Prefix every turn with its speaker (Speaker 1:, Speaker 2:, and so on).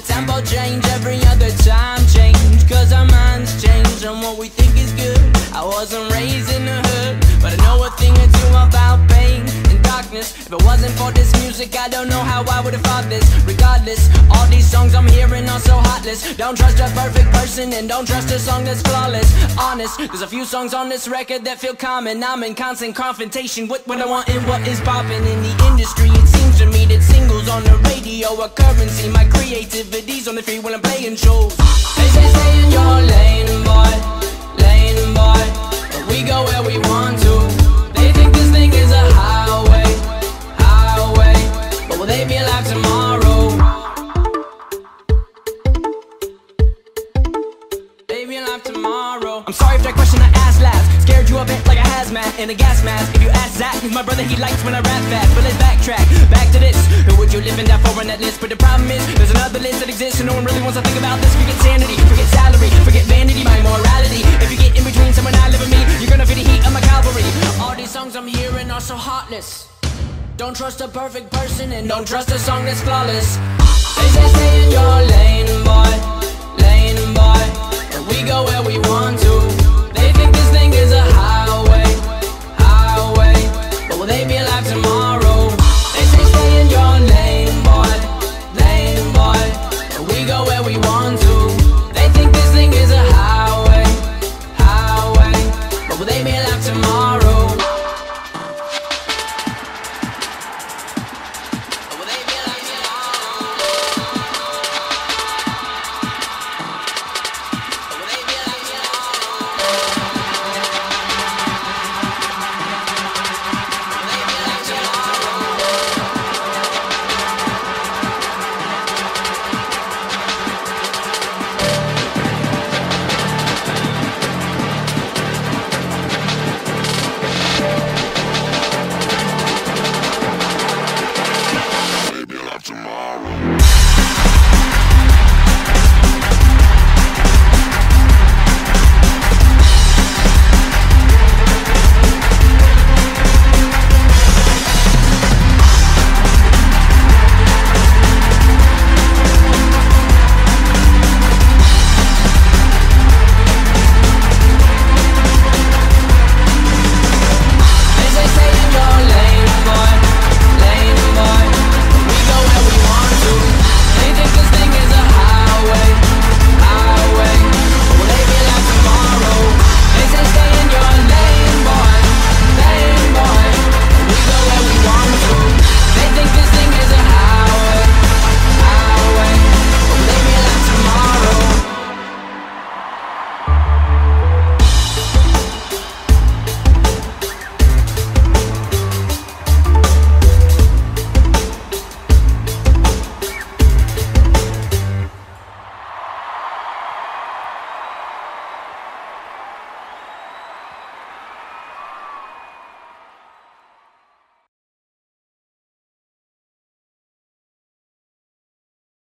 Speaker 1: Tempo change, every other time change, cause our minds change on what we think is good. I wasn't raised in the hood, but I know a thing or two about pain and darkness. If it wasn't for this music, I don't know how I would've thought this. Regardless, all these songs I'm hearing are so heartless. Don't trust a perfect person and don't trust a song that's flawless. Honest, there's a few songs on this record that feel common. I'm in constant confrontation with what I want and what is popping in the industry. It seems to me that singles on the radio are currency. My creativity's on the free when I'm playing shows. They say stay in your lane, boy, but we go where we want to. They think this thing is a highway, but will they be alive tomorrow? They be alive tomorrow. I'm sorry if that question I asked last scared you a bit like a hazmat in a gas mask. If you ask Zach, he's my brother, he likes when I rap fast. But let's backtrack, back to this. Who would you live in that for on that list? But the problem is, there's another list that exists and no one really wants to think about this. Forget sanity, forget salary, forget vanity, my morality. If you get in between someone I live with me, you're gonna feel the heat of my cavalry. All these songs I'm hearing are so heartless. Don't trust a perfect person and don't trust a song that's flawless. They say stay in your lane, boy, but we go where we want to. They think this thing is a highway, but will they be alive tomorrow? They say stay in your lane, boy, but we go where we want.